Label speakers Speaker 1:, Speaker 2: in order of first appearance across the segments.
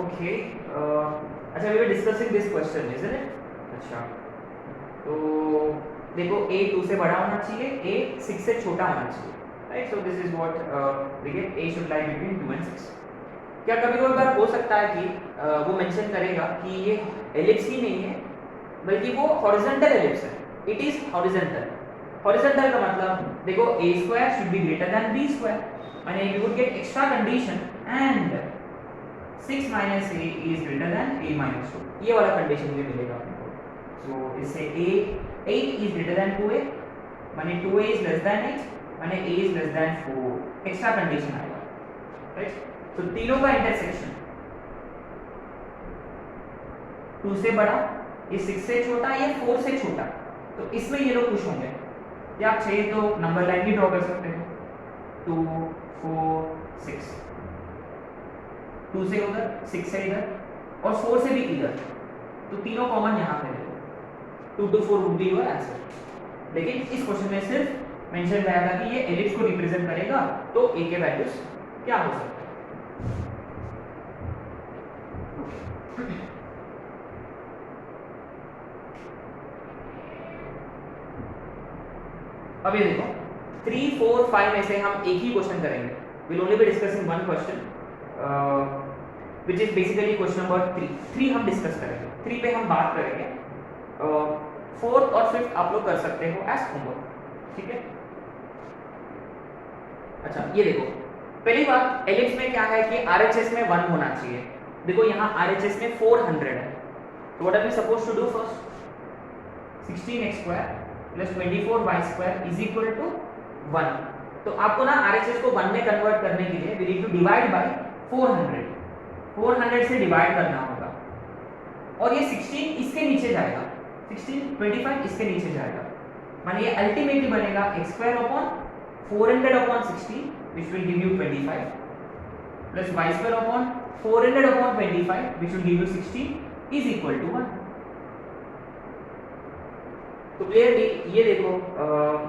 Speaker 1: Okay, अच्छा we were discussing this question isn't it? अच्छा, तो देखो a 2 से बड़ा होना चाहिए, a 6 से छोटा होना चाहिए, right? So this is what we get, a should lie between 2 and 6। क्या कभी कोई बार हो सकता है कि वो मेंशन करेगा कि ये एलिप्स ही नहीं है बल्कि वो हॉरिजॉन्टल एलिप्स है, इट इज हॉरिजॉन्टल। हॉरिजॉन्टल का मतलब देखो a square should be greater than b square, माने we would get extra condition and 6 minus a is greater than a minus 2, ये वाला कंडीशन भी मिलेगा आपको। सो इससे a 8 is greater then 2a, माने 2a इज लेस देन 8, माने a is less than 4, extra condition आएगा, राइट? तो तीनों का इंटरसेक्शन 2 से बड़ा, ये 6 से छोटा, ये 4 से छोटा, तो इसमें ये लोग खुश होंगे। या आप चाहिए तो नंबर लाइन भी ड्रॉ कर सकते हो, 2 4 6, 2 से उधर, 6 से इधर और 4 से भी इधर, तो तीनों कॉमन यहाँ पे देखो, 2 to 4 would be your answer. लेकिन इस क्वेश्चन में सिर्फ मेंशन किया था कि ये एलिप्स को रिप्रेजेंट करेगा, तो a के वैल्यूज क्या हो सकते हैं। अब ये देखो 3 4 5 में से हम एक ही क्वेश्चन करेंगे, will only be discussing one question which is basically question number 3 हम डिस्कस करेंगे। 3 पे हम बात करेंगे, 4th और 5th आप लोग कर सकते हो एज होमवर्क, ठीक है? अच्छा ये देखो, पहली बात एलिप्स में क्या है कि आरएचएस में 1 होना चाहिए। देखो यहाँ आरएचएस में 400 है, तो what are we suppose to do first? 16x square plus 24y square is equal to 1। तो आपको ना आरएचएस को 1 में कन्वर्ट करने के लिए we need to divide by 400, 400 से डिवाइड करना होगा, और ये 16 इसके नीचे जाएगा, 16 25 इसके नीचे जाएगा, माने ये अल्टीमेटली बनेगा x square upon 400 upon 16 which will give you 25 plus y square upon 400 upon 25 which will give you 16 is equal to 1। तो क्लियरली ये देखो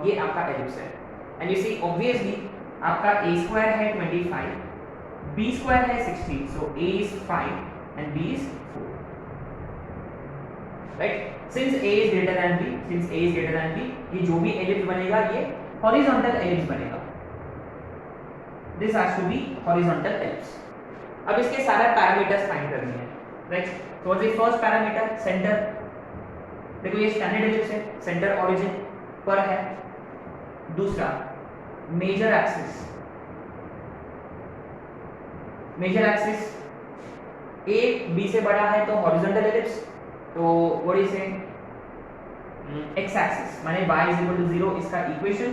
Speaker 1: ये आपका एलिप्स है, एंड यू सी ऑब्वियसली आपका a स्क्वायर है 25, b स्क्वायर है 16, सो a is 5 and b is 4, right? Since a is greater than b, since a is greater than b, ये जो भी एलिप्स बनेगा ये हॉरिजॉन्टल एलिप्स बनेगा, this has to be horizontal ellipse. अब इसके सारे पैरामीटर्स फाइंड करने हैं, राइट? तो what is first parameter? Centre. देखो ये स्टैंडर्ड एलिप्स है, सेंटर ओरिजिन पर है। दूसरा major axis, major axis a b से बड़ा है तो हॉरिजॉन्टल एलिप्स, तो व्हाट इज से x एक्सिस माने y इज इक्वल टू 0, इसका इक्वेशन।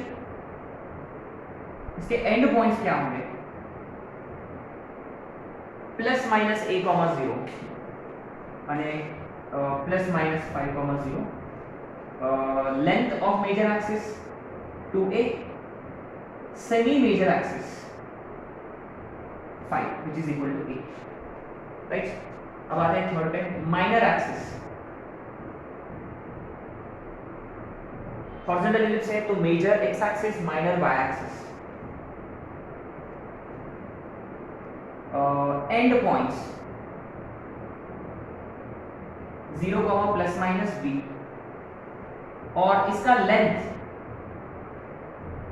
Speaker 1: इसके एंड पॉइंट्स क्या होंगे? प्लस माइनस a, 0 माने plus minus 5, 0, length of major axis 2a, semi major axis 5 which is equal to a, right? अब आते हैं थर्ड पे, माइनर एक्सिस। हॉरिजॉन्टल एलिप्स है तो major x axis, minor y axis. End points 0, plus minus b, और इसका length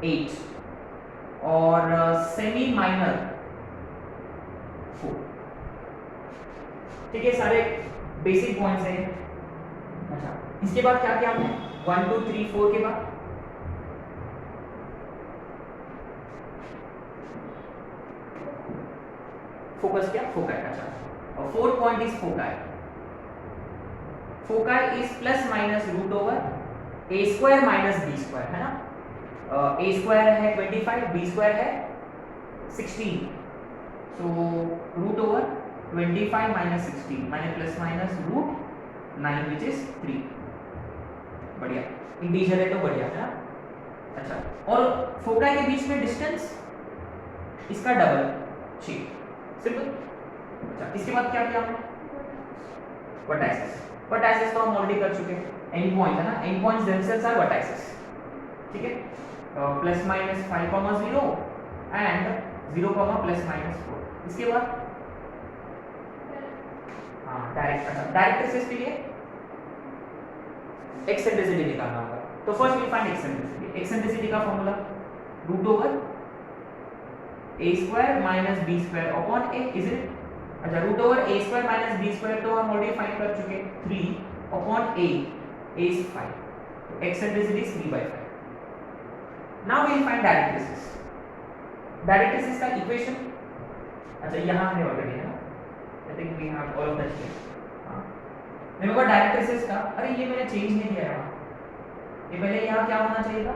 Speaker 1: 8 और semi minor 4, ठीक है? सारे बेसिक पॉइंट्स हैं। अच्छा इसके बाद क्या क्या हमने 1 2 3 4 के बाद फोकस, क्या फोकाई? अच्छा, और fourth point is foci. Foci is plus minus root over a square minus b square, है ना? a स्क्वायर है 25, b स्क्वायर है 16, so root over 25 minus 16 minus plus minus root 9 which is 3। बढ़िया, integer है तो बढ़िया, है ना? अच्छा, और फोकाई के बीच में डिस्टेंस इसका डबल 6, सिंपल। अच्छा इसके बाद क्या किया हमने? वर्टाइसेस। वर्टाइसेस तो हम ऑलरेडी कर चुके हैं, एंड पॉइंट है ना, end points themselves are vertices, ठीक है? Plus minus 5, 0 and 0, plus minus 4। इसके बाद हाँ डायरेक्ट्रिसिस के लिए एक्सेंट्रिसिटी निकालना होगा। तो first we find eccentricity. Eccentricity का formula root over a square minus b square upon a, is it? अच्छा, root over a square minus b square तो हम ऑलरेडी फाइंड कर चुके, 3 अपॉन a is 5, तो एक्सेंट्रिसिटी is 3/5। Now we will find directrices. Directrices का equation, अच्छा यहाँ है ऑलरेडी है ना, I think we have all of that here. हां, रिमेंबर डायरेक्ट्रिसिस का, अरे ये मैंने चेंज नहीं किया है, ये पहले यहाँ क्या होना चाहिए था,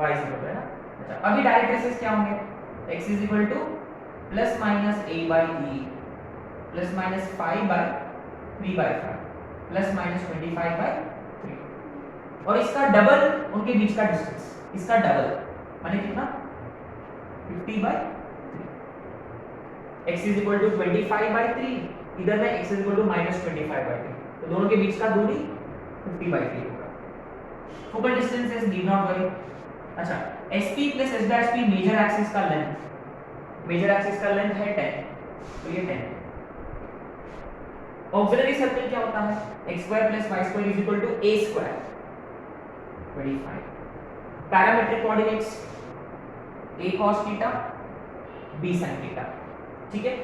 Speaker 1: y इज इक्वल है ना। अच्छा, अभी डायरेक्ट्रिसिस क्या होंगे, x is equal to plus minus a by e plus minus 5/3/5 plus minus 25/3, और इसका डबल उनके बीच का डिस्टेंस, इसका डबल माने कितना, 50/3। x इज इक्वल टू 25/3, इधर में x is equal to minus 25/3, तो दोनों के बीच का दूरी 50/3 होगा। Focal distance is need not worry. अच्छा, SP plus S' P major axis का लेंथ, मेजर एक्सिस का लेंथ है 10, तो ये 10। ऑक्सिलरी सर्कल क्या होता है, x square plus y square is equal to a square 25। Parametric coordinates a cos theta b sin theta, ठीक है।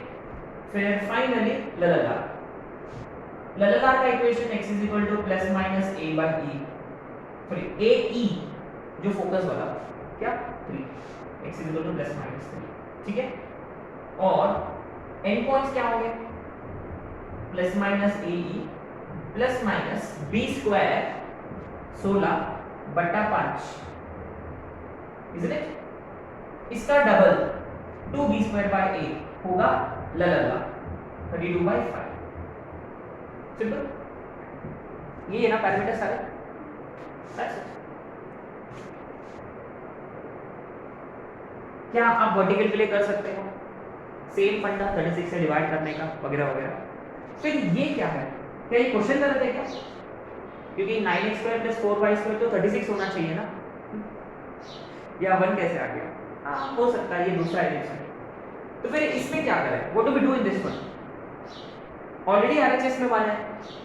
Speaker 1: फिर फाइनली ललला का equation x is equal to plus minus a by e, sorry a e जो focus वाला क्या 3, x is equal to plus minus 3, ठीक है। और एंड पॉइंट्स क्या होंगे, plus minus A E plus minus B square 16/5, isn't it? इसका double 2b square by 8 होगा ललला 32/5। सिंपल, ये है ना पैरामीटर सारे। क्या आप वर्टिकल के लिए कर सकते हो सेम फंडा 36 से डिवाइड करने का वगैरह वगैरह। फिर ये क्या है, क्या ये क्वेश्चन गलत है क्या, क्योंकि 9x² + 4y² तो 36 होना चाहिए ना, या 1 कैसे आ गया? हाँ, हो सकता है ये दूसरा एलिप्स है। तो फिर इसमें क्या करें, what do we do in this one? Already RHS में 1 है,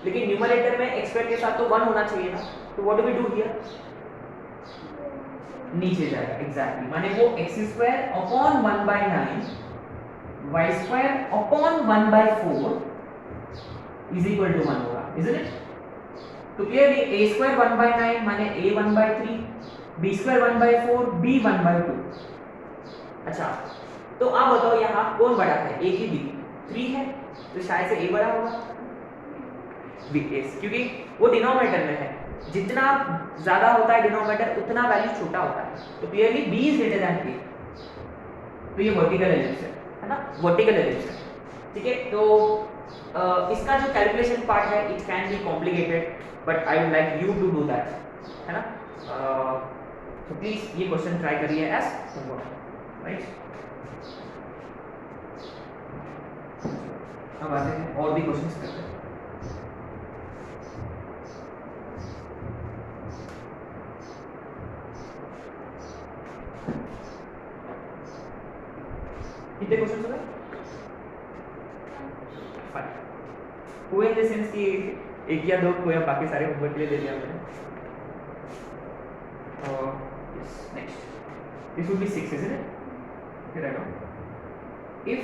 Speaker 1: लेकिन न्यूमरेटर में x² के साथ तो 1 होना चाहिए ना, तो what do we do here, नीचे जाएगा एग्जैक्टली, माने वो x² upon 1/9 y² upon 1/4 is equal to 1 होगा, इजंट इट? तो क्लियरली a² 1/9 माने a 1/3, b² 1/4, b 1/2। अच्छा, तो आप बताओ यहाँ कौन बड़ा है, a की b? 3 है, तो शायद से a बड़ा होगा, क्योंकि वो डिनोमिनेटर में है, जितना ज्यादा होता है डिनोमिनेटर उतना वैल्यू छोटा होता है, तो clearly b is greater than a। तो ये वर्टिकल एलिप्स है ना, वर्टिकल एलिप्स है, ठीक है। तो इसका जो कैलकुलेशन पार्ट है it can be complicated, but I would like you to do that, है ना। तो प्लीज ये क्वेश्चन ट्राई करिए एज होमवर्क, राइट। अब आते हैं और भी क्वेश्चंस करते हैं। कितने क्वेश्चन हो गए? 5 हुए, इन द सेंस कि एक या दो कोई, बाकी सारे होमवर्क के लिए दे दिया मैंने। और yes, next this would be 6, isn't it? Here I go. If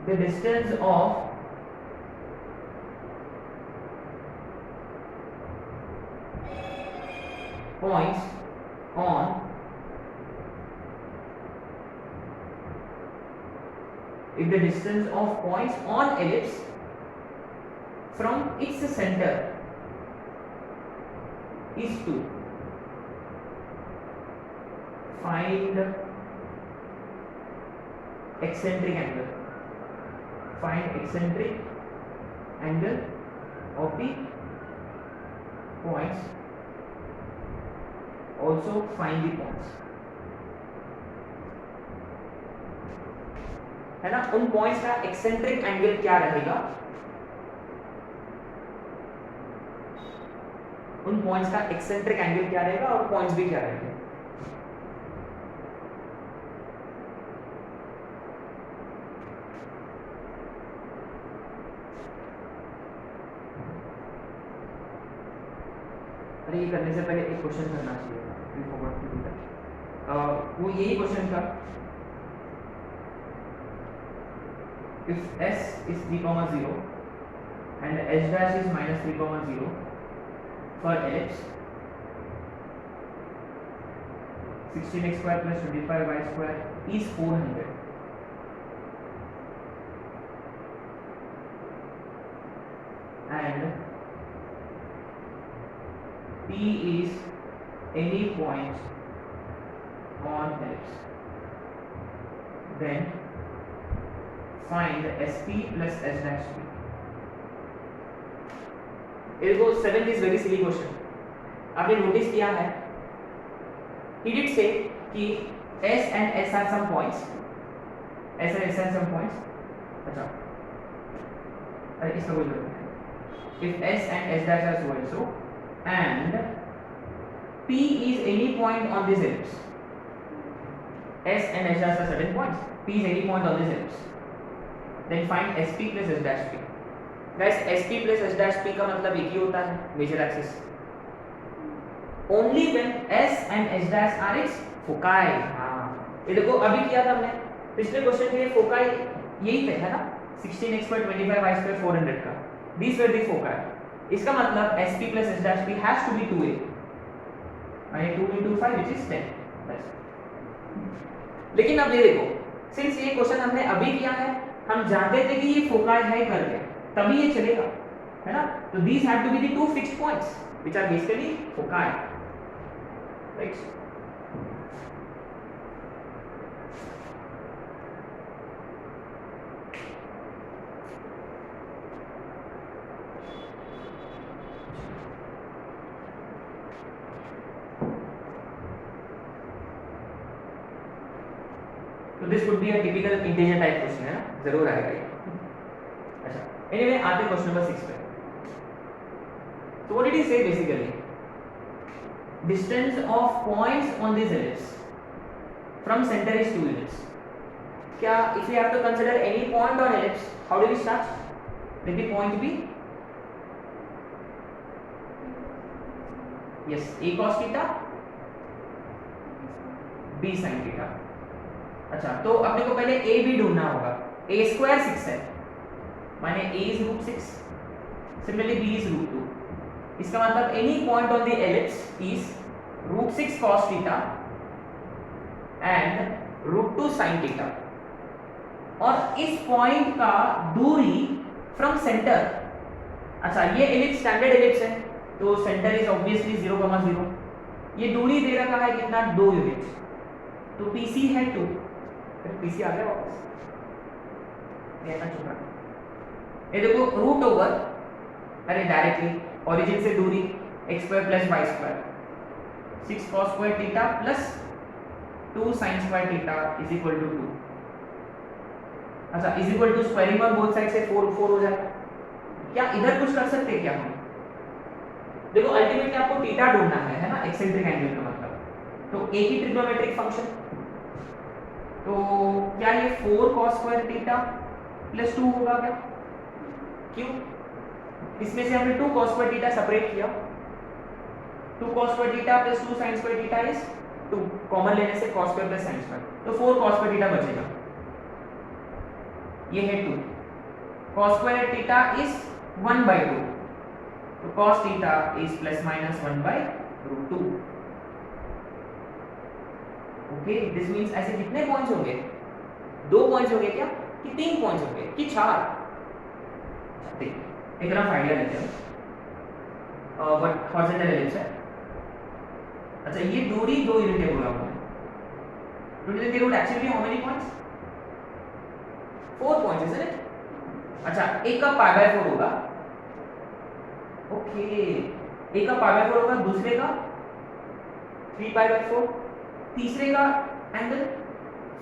Speaker 1: the distance of points on ellipse from its center is 2, find eccentric angle. Find eccentric angle of the points. Also find the points. है ना, उन points का eccentric angle क्या रहेगा, उन points का eccentric angle क्या रहेगा और पॉइंट्स भी क्या रहेंगे। अरे ये करने से पहले एक क्वेश्चन करना चाहिए, we forgot to do that. वो यही क्वेश्चन था, if s is 3,0 and s dash is minus 3,0 for ellipse 16x square plus 25y square is 400 and P is any point on ellipse, then find SP plus S dash P. It goes 7 is very silly question. आपने notice किया है, he did say कि S and S are some points, S and S are some points. अच्छा, अरे इसका कोई जरूरत नहीं. If S and S dash are so and so, and P is any point on this ellipse. S and S dash are certain points. P is any point on this ellipse. Then find SP plus S dash P. Guys, SP plus S dash P का मतलब एक ही होता है, major axis. Only when S and S dash are its foci. हाँ, ये देखो अभी किया था हमने पिछले क्वेश्चन के लिए foci यही थे, है ना? 16x square 25y square 400 का. These were the foci. इसका मतलब SP plus S dash P has to be 2a. माने 2 into 5 which is 10. बस. लेकिन अब ये देखो, since ये क्वेश्चन हमने अभी किया है, हम जानते थे कि ये foci है करके, तभी ये चलेगा, है ना? तो these have to be the two fixed points which are basically foci. Right? तो this would be a typical integer type question, है ना? जरूर आएगा ये. अच्छा, एनीवे आते क्वेश्चन नंबर 6 पे. So what did he say basically? Distance of points on this ellipse from center is 2 units. क्या if we have to consider any point on ellipse, how do we start? Let the point be yes a cos theta b sin theta. अच्छा, तो अपने को पहले a b ढूंढना होगा. a square 6 है, माने a is root 6. Similarly b is root 2. इसका मतलब any point on the ellipse is root 6 cos theta and root 2 sin theta. और इस पॉइंट का दूरी फ्रॉम सेंटर, अच्छा ये एलिप्स स्टैंडर्ड एलिप्स है तो सेंटर इज ऑब्वियसली 0,0. ये दूरी दे रखा है कितना, 2 यूनिट. तो PC है 2. PC आ गया वापस, ये ना चुका. ये देखो रूट ओवर, अरे डायरेक्टली ओरिजिन से दूरी x square plus y square 6 cos square theta plus 2 sin square theta is equal to 2. अच्छा, is equal to squaring on both side से 4 4 हो जाएगा. क्या इधर कुछ कर सकते हैं क्या हम? देखो अल्टीमेटली आपको थीटा ढूंढना है ना, एक्सेंट्रिक एंगल का मतलब. तो एक ही ट्रिग्नोमेट्रिक फंक्शन, तो क्या ये 4 cos स्क्वायर थीटा प्लस 2 होगा क्या? क्यों? इसमें से हमने 2 cos स्क्वायर थीटा सेपरेट किया. 2 cos square theta plus 2 sin square theta is 2. Common लेने से cos square plus sin square, तो 4 cos स्क्वायर थीटा बचेगा. ये है 2. cos square theta is 1/2. तो cos theta is plus minus 1/√2. Okay, this means ऐसे कितने पॉइंट्स होंगे? 2 पॉइंट्स होंगे क्या, कि 3 पॉइंट्स होंगे, कि 4? देखिए एक रफ आइडिया लेते हैं. बट हॉरिजॉन्टल एलिप्स है. अच्छा, ये दूरी 2 यूनिट है बोला हमने. तो there would actually how many points? 4 points, isn't it? अच्छा, एक का π/4 होगा. ओके, एक का π/4 होगा, दूसरे का 3π/4, तीसरे का एंगल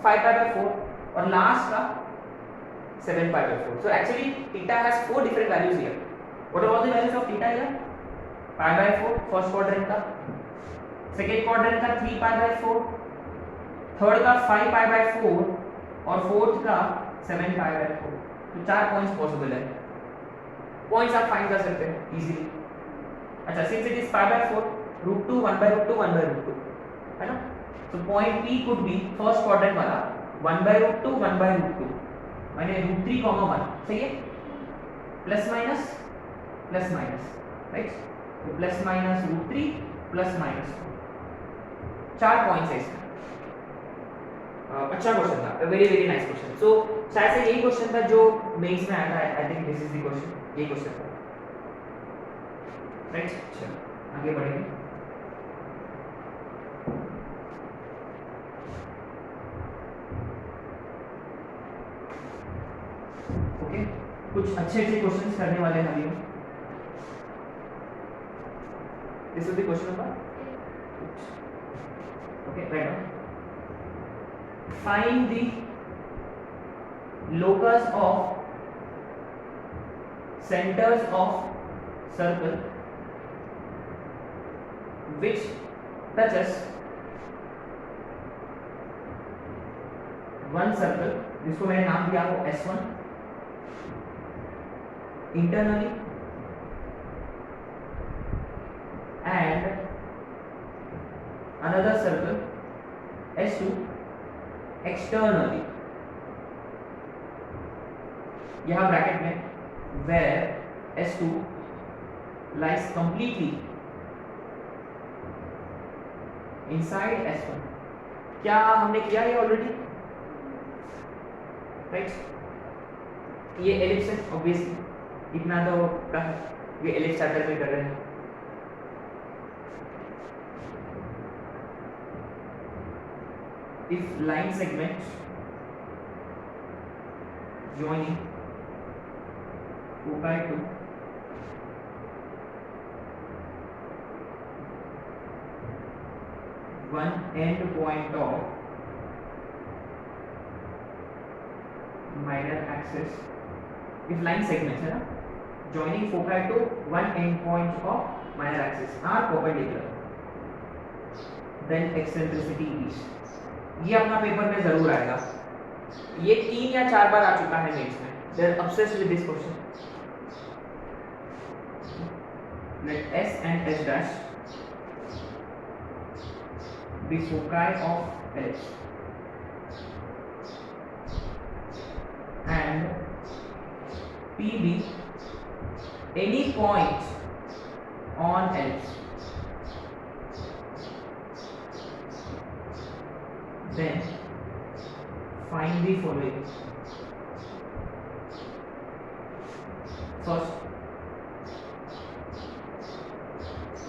Speaker 1: 5π/4 और लास्ट का 7π/4. So actually theta has 4 different values here. What are all the values of theta here? π/4 first quadrant का, सेकंड क्वाड्रेंट का 3π/4, थर्ड का 5π/4 और फोर्थ का 7π/4. तो 4 पॉइंट्स पॉसिबल है. पॉइंट्स आप फाइंड कर सकते हैं इजीली. अच्छा, since it is π/4 √2 1 by √2 1 by √2 है ना. तो point P could be first quadrant वाला 1 by √2 1 by √2 माने √3, 1 सही है. Plus minus right. तो plus minus √3 plus minus 4 points है इसमें. अच्छा क्वेश्चन था, very very nice question. So शायद से यही क्वेश्चन था जो मेंस में आया था. I think this is the question, यही क्वेश्चन था राइट. चलो आगे बढ़ेंगे. ओके, कुछ अच्छे क्वेश्चंस करने वाले हैं अभी. This is the question number. Okay, right on. Find the locus of centers of circle which touches one circle, जिसको मैंने नाम दिया वो S1 internally and another circle S2 externally. यहां ब्रैकेट में where S2 lies completely inside S1. क्या हमने किया ये ऑलरेडी राइट. ये एलिप्स है ऑब्वियसली, इतना तो का है. ये एलिप्स चैप्टर में कर रहे हैं. If line segment joining foci to one end point of minor axis, if line segments है ना joining foci to one end point of minor axis are perpendicular, then eccentricity is. ये अपना paper में जरूर आएगा. ये 3 या 4 बार आ चुका है मेंस में. They are obsessed with this question. Let S and S dash be foci of ellipse and P be any point on ellipse. Then find the following. First,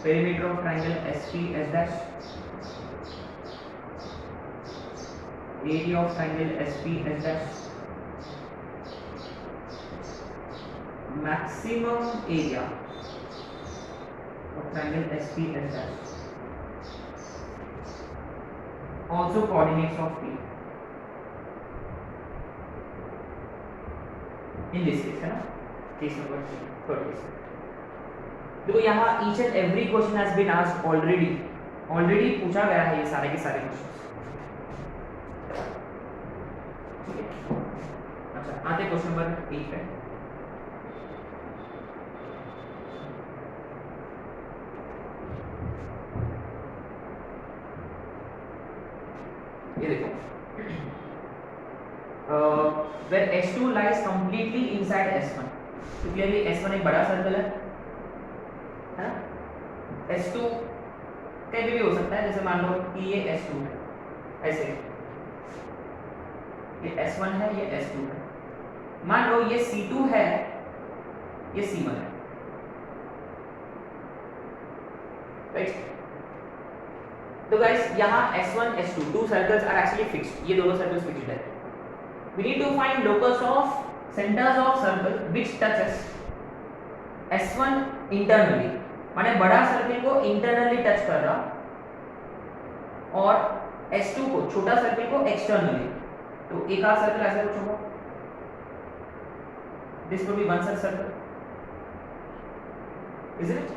Speaker 1: perimeter of triangle SP S dash, area of triangle SP S dash, maximum area of triangle SP S dash, also coordinates of P. In this case है ना, case number 3 case. देखो यहाँ each and every question has been asked already पूछा गया है ये सारे के सारे क्वेश्चंस. ठीक है. अच्छा आते क्वेश्चन नंबर 8 पे. ये देखो where S2 lies completely inside S1. तो क्लियरली S1 एक बड़ा सर्कल है ना. S2 कहीं भी हो सकता है. जैसे मान लो कि ये S2 है, ऐसे ये S1 है, ये S2 है. मान लो ये C2 है, ये C1 है राइट. तो गाइस यहाँ S1 S2 two circles are actually fixed. ये दोनों सर्कल्स फिक्स्ड है. We need to find locus of centers of circle which touches S1 internally, माने बड़ा सर्कल को इंटरनली टच कर रहा और S2 को, छोटा सर्कल को एक्सटर्नली. तो एक आध सर्कल ऐसे कुछ होगा. This will be one such circle, is it.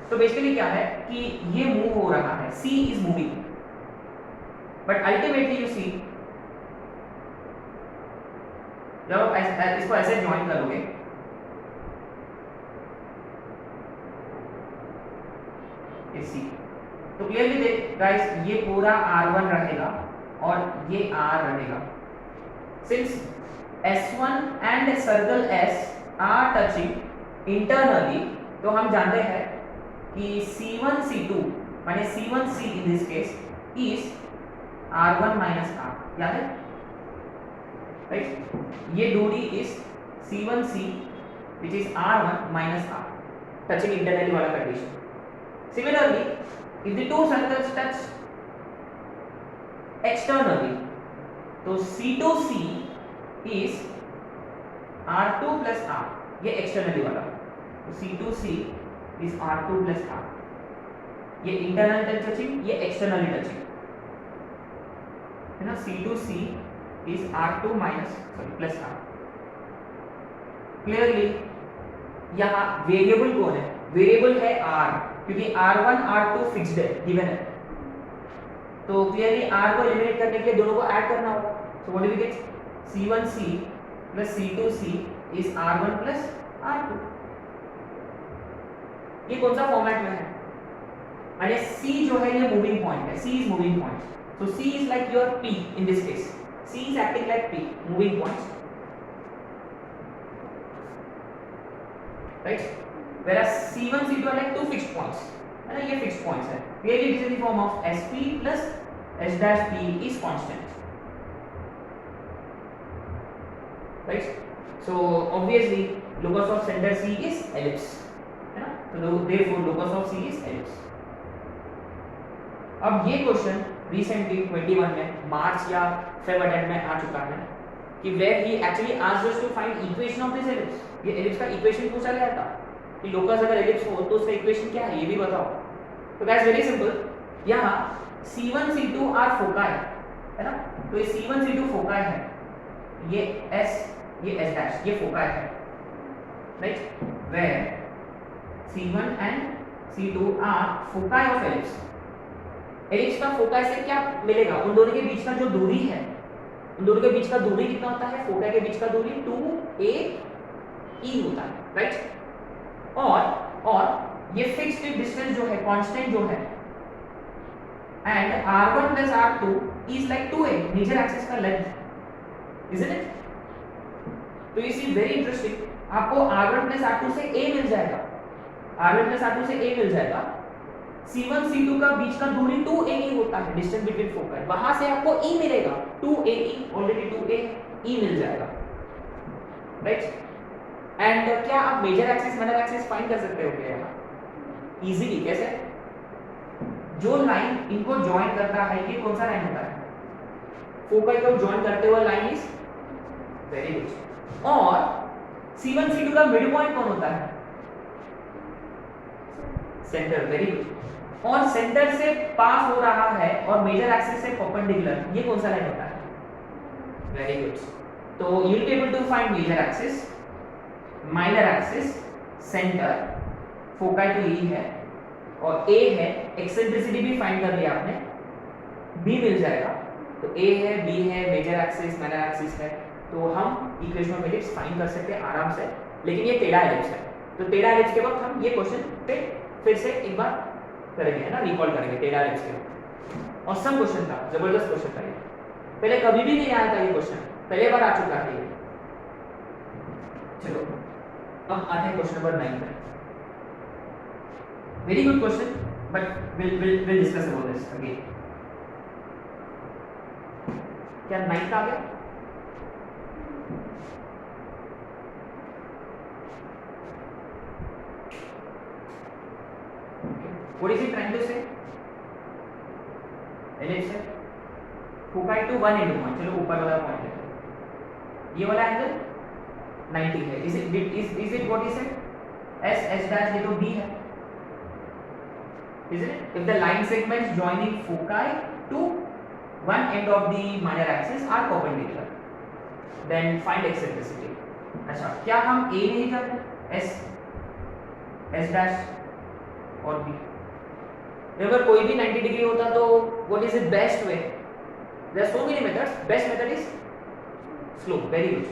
Speaker 1: तो बेसिकली क्या है कि ये मूव हो रहा है, C is moving, but ultimately you see जब आप इसको ऐसे ज्वाइन करोगे, इज सी। तो क्लियरली देख गाइस, ये पूरा R1 रहेगा और ये R रहेगा। Since S1 and circle S are touching internally, तो हम जानते हैं कि C1 C2 माने C1 C in this case is R1 minus R, याद है राइट? ये दूरी is C1 C which is R1 minus R, touching internally वाला condition. Similarly, if the two circles touch externally, तो C2C is R2 plus R, ये externally वाला, तो C2C is R2 plus R, ये internal touching, ये externally touching, है ना? C2C is R2 minus plus R. Clearly यहाँ वेरिएबल कौन है? वेरिएबल है R, क्योंकि R1 R2 फिक्स्ड है, गिवन है। तो क्लियरली R को एलिमिनेट करने के लिए दोनों को ऐड करना होगा। So what do we get? C1C plus C2C is R1 plus R2। ये कौन सा फॉर्मेट में है? माने C जो है ये मूविंग पॉइंट है, C is moving point, so C is like your P in this case, C is acting like P, moving point, right? Whereas C1 C2 are like two fixed points, है ना? ये fixed points है। Clearly it is in the form of SP plus S dash P is constant, right? So obviously locus of center C is ellipse, है ना? तो therefore locus of C is ellipse. अब ये question recently 21 में मार्च या Feb attempt में आ चुका है कि where he actually asked us to find equation of this ellipse. ये ellipse का इक्वेशन पूछा गया था कि लोकस अगर ellipse हो तो उसका इक्वेशन क्या है, ये भी बताओ। तो दैट्स वेरी सिंपल, यहाँ C1 C2 आर फोकाई है ना? तो ये C1 C2 फोकाई है, ये S ये S डैश ये फोकाई है, right? Where C1 and C2 are foci of ellipse। ellipse का फोकाई से क्या मिलेगा? उन दोनों के बीच का जो दूरी है, उन दोनों के बीच का दूरी कितना होता है? फोकाई के बीच का दूरी 2AE होता है, राइट? और ये फिक्स्ड डिस्टेंस जो है, कांस्टेंट जो है, and R1 plus R2 is like 2A, major axis का लेंथ, isn't it? तो you see very interesting, आपको R1 plus R2 से A मिल जाएगा, R1 plus R2 से A मिल जाएगा। C1 C2 का बीच का दूरी 2AE होता है, डिस्टेंस बिटवीन फोकस, वहां से आपको E मिलेगा, 2AE, ऑलरेडी 2AE मिल जाएगा, राइट? एंड क्या आप major axis minor axis find कर सकते हो क्या यहाँ इजीली? कैसे? जो लाइन इनको ज्वाइन करता है, ये कौन सा लाइन होता है? फोकस को ज्वाइन करते हुए लाइन इज वेरी गुड। और C1 C2 का मिड पॉइंट कौन होता है? Centre, very good. और सेंटर से पास हो रहा है और मेजर एक्सिस से परपेंडिकुलर, ये कौन सा लाइन होता है? Very good. तो you will be able to find major axis, minor axis, centre, foci तो E है और A है, एक्सेंट्रिसिटी भी फाइंड कर लिया आपने, B मिल जाएगा। तो A है, B है, मेजर एक्सिस, माइनर एक्सिस है, तो हम इक्वेशन ऑफ एलिप्स फाइंड कर सकते हैं आराम से। लेकिन ये टेढ़ा एलिप्स है, तो टेढ़ा एलिप्स के वक्त हम ये क्वेश्चन पे फिर से एक बार करेंगे, है ना, रिकॉल करेंगे टेढ़ा एलिप्स के। ऑसम क्वेश्चन था, जबरदस्त क्वेश्चन था ये, पहले कभी भी नहीं आया था ये क्वेश्चन, पहले बार आ चुका है ये। चलो अब आते हैं क्वेश्चन नंबर 9 पे। Very good question, but we'll discuss about this again. क्या 9 आ गया? What is he trying to say? Ellipse है, foci to one end point, चलो ऊपर वाला पॉइंट है, ये वाला एंगल 90 है। Is it what is it? S dash, ये तो B है, isn't it? If the line segments joining foci to one end of the minor axis are perpendicular, then find eccentricity. अच्छा, क्या हम A नहीं करते? S dash और B, अगर कोई भी 90 डिग्री होता तो what is the best way? There are so many methods. Best method is slope. Very good.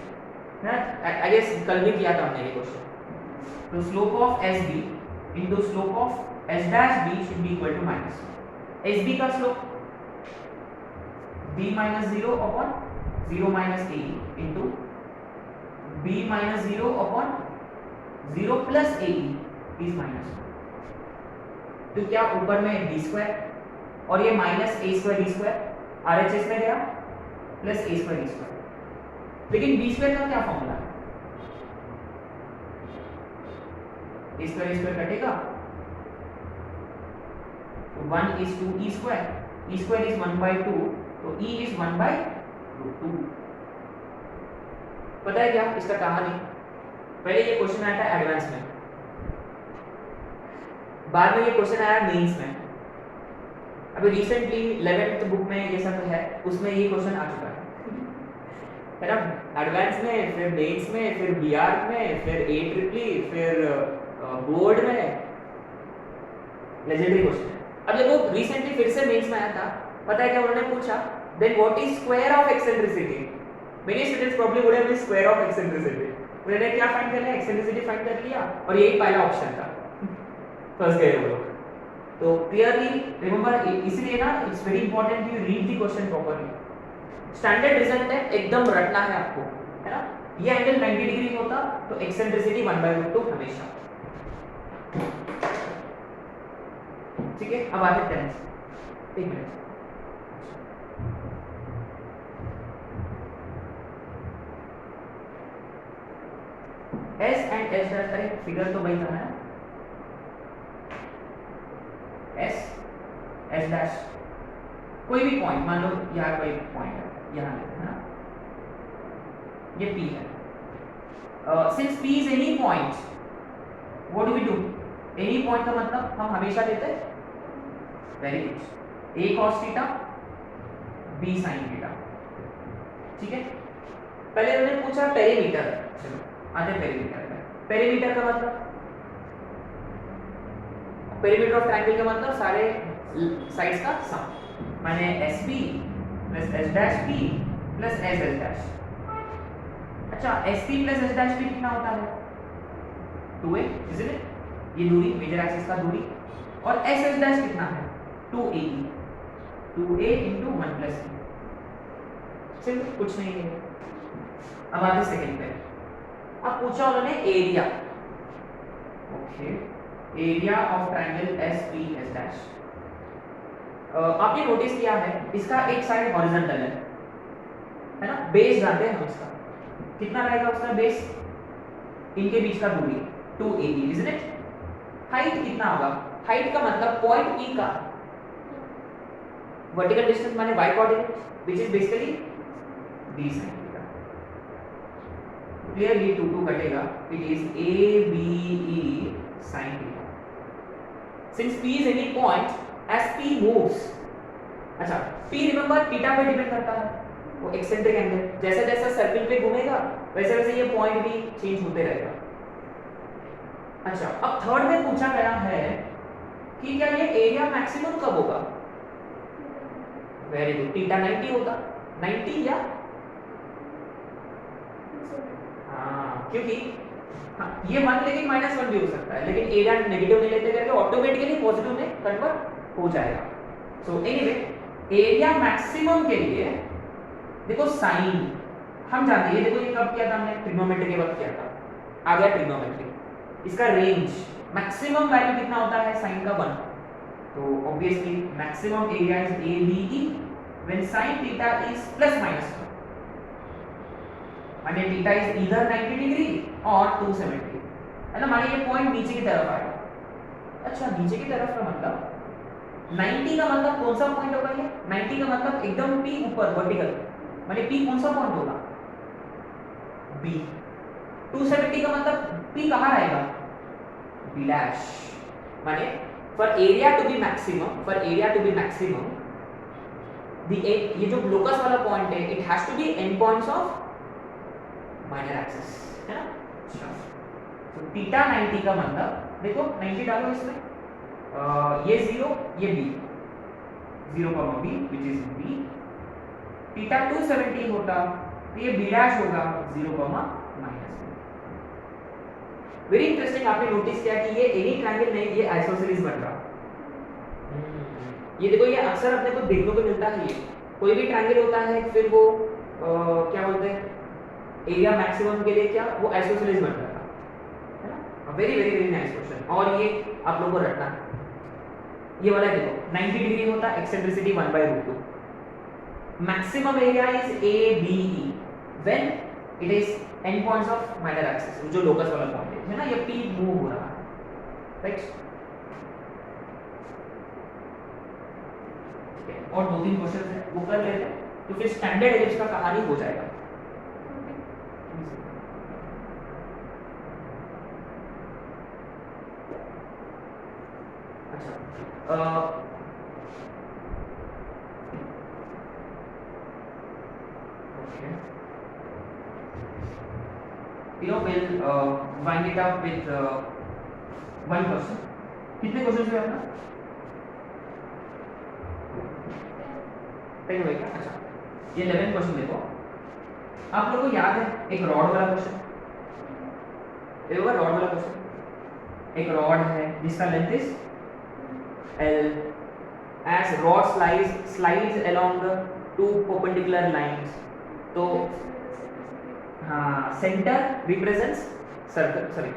Speaker 1: I guess कल भी किया था हमने ये क्वेश्चन। तो slope of SB into slope of S dash B should be equal to minus S B का slope b minus 0 upon 0 minus A into b minus 0 upon 0 plus A is minus. तो क्या ऊपर में D square और ये minus A square D square R H S में गया plus A square D square. लेकिन बी स्क्वायर का क्या फॉर्मूला है? ए स्क्वायर कटेगा, 1 is 2 e square is 1/2, तो e is 1/2। पता है क्या इसका कहानी? पहले ये क्वेश्चन आया था एडवांस में, बाद में ये क्वेश्चन आया मेंस में। अभी रिसेंटली 11th बुक में ये सब है, उसमें ये क्वेश्चन आ चुका है ना, एडवांस में, फिर मेंस में, फिर बीआर में, फिर ए ट्रिपली, फिर बोर्ड में, लेजेंडरी क्वेश्चन है। अब देखो रिसेंटली फिर से मेंस में आया था, पता है क्या उन्होंने पूछा, then what is square of eccentricity? Many students probably would have been square of eccentricity. उन्होंने क्या फाइंड कर लिया? एक्सेंट्रिसिटी फाइंड कर लिया, और यही पहला ऑप्शन था, फर्स्ट गए वो लोग। तो क्लियरली रिमेंबर, इसलिए ना it's very important you read the question properly. Standard result है, एकदम रटना है आपको, है ना। ये एंगल 90 डिग्री होता तो एक्सेंट्रिसिटी 1/2 हमेशा। ठीक है, अब आगे टेंस, एक minute. S and S dash, अरे फिगर तो वही था ना, एस एस डैश, कोई भी पॉइंट मान लो, यहाँ कोई पॉइंट है, यहाँ लेते हैं ना, ये P है। Since P is any point, what do we do? Any point का मतलब हम हमेशा लेते हैं, very good, A cos theta B sin theta. ठीक है, पहले उन्होंने पूछा पेरीमीटर, चलो आते पेरीमीटर में। पेरीमीटर का मतलब, पेरीमीटर ऑफ ट्रायंगल का मतलब सारे साइड्स का सम, माने SB plus S dash P plus S S dash. अच्छा, SP plus S dash P कितना होता है? 2a, isn't it? ये दूरी, मेजर एक्सिस का दूरी, और S S डैश कितना है? 2a, 2a into 1 plus e, सिर्फ कुछ नहीं है। अब आते सेकंड पे, अब पूछा उन्होंने area, okay, area of triangle SPS dash. आपने नोटिस किया है इसका एक साइड हॉरिजॉन्टल है ना, बेस जानते हैं हम इसका, कितना रहेगा उसका बेस? इनके बीच का दूरी 2ab, इजंट इट? हाइट कितना होगा? हाइट का मतलब पॉइंट E का वर्टिकल डिस्टेंस माने y coordinate, which is basically d sin theta. Clearly 2 कटेगा, it is ABE sin theta. Since P is any point, as P moves, अच्छा P remember theta पे depend करता है, वो एक्सेंट्रिक एंगल, जैसे जैसे सर्किल पे घूमेगा वैसे वैसे ये पॉइंट भी चेंज होते रहेगा। अच्छा, अब थर्ड में पूछा गया है कि क्या ये एरिया मैक्सिमम कब होगा? वेरी गुड, थीटा 90 होगा, 90 या हाँ, क्योंकि हाँ, ये 1 लेकिन -1 भी हो सकता है, लेकिन एरिया नेगेटिव नहीं लेते करके ऑटोमेटिकली पॉजिटिव में कन्वर्ट हो जाएगा। सो एनीवे, एरिया मैक्सिमम के लिए देखो साइन हम जानते हैं, देखो ये कब किया था हमने? ट्रिग्नोमेट्री के वक्त किया था, आ गया ट्रिग्नोमेट्री। इसका रेंज मैक्सिमम वैल्यू कितना होता है साइन का? 1, तो obviously maximum area is ABE when sin theta is ±1, माने थीटा इज ईदर 90 डिग्री और 270, है ना। माने ये पॉइंट नीचे की तरफ आएगा। अच्छा, नीचे की तरफ का मतलब 90 का मतलब कौन सा पॉइंट होगा ये? 90 का मतलब एकदम P ऊपर वर्टिकल, माने P कौन सा पॉइंट होगा? B। 270 का मतलब P कहाँ आएगा? B डैश, माने for area to be maximum, ये जो लोकस वाला पॉइंट है, it has to be end points of minor axis, है ना। अच्छा, तो थीटा 90 का मतलब देखो 90 डालो इसमें, ये 0 ये B, 0, B which is B। Theta 270 होता तो ये B डैश होगा 0, -B। वेरी इंटरेस्टिंग, आपने नोटिस किया कि ये एनी ट्रायंगल नहीं, ये आइसोसेलेस बन रहा। ये देखो, ये अक्सर अपने को देखने को मिलता है। ये कोई भी ट्रायंगल होता है फिर वो क्या बोलते हैं, एरिया मैक्सिमम के लिए क्या वो आइसोसेलेस बन रहा है ना। Very very very nice question, और ये आप लोगों को रटना है। ये वाला देखो 90 डिग्री होता है, eccentricity 1/√2, maximum area is A B E when it is end points of minor axis, जो लोकस वाला पॉइंट है ना, ये पी मूव हो रहा है, राइट। और 2-3 क्वेश्चन है वो कर लेते हैं, तो फिर स्टैंडर्ड एलिप्स का कहानी हो जाएगा। अच्छा, we'll wind it up with one question. कितने क्वेश्चन हुए अपना? 10 हुए क्या? अच्छा, ये 11 क्वेश्चन देखो। आप लोगों को याद है एक रॉड वाला क्वेश्चन, ये होगा रॉड वाला क्वेश्चन। एक रॉड है जिसका length is L, as rod slides along the two perpendicular lines, तो हाँ, सेंटर रिप्रेजेंट्स सर्कल, सॉरी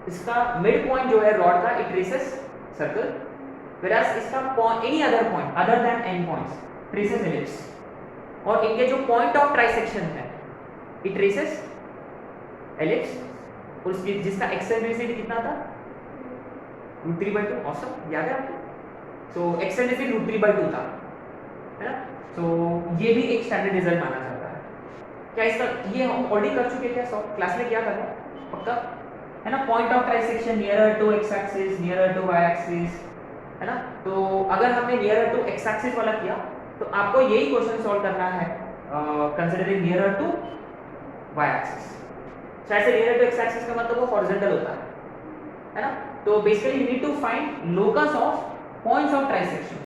Speaker 1: इसका मिड पॉइंट जो है रॉड का, इट ट्रेसेस सर्कल, whereas इसका any other point other than and points traces ellipse, और इनके जो पॉइंट ऑफ ट्राइसेक्शन है इट ट्रेसेस एलिप्स, और उसकी जिसका एक्सेंट्रिसिटी कितना था √3/2। ऑसम, याद है आपको? सो एक्सेंट्रिसिटी √3/2 था, है ना। सो ये भी एक स्टैंडर्ड रिजल्ट माना जाता है। क्या इसका ये हम ऑलरेडी कर चुके, क्या सॉफ्ट क्लास में क्या करना पक्का है ना, point of trisection nearer to X axis, nearer to Y axis, है ना। तो अगर हमने नियरर टू एक्स एक्सिस वाला किया तो आपको यही क्वेश्चन सॉल्व करना है considering nearer to Y axis. ऐसे नियरर टू एक्स एक्सिस का मतलब वो हॉरिजॉन्टल होता है ना। तो basically you need to find locus of points of trisection.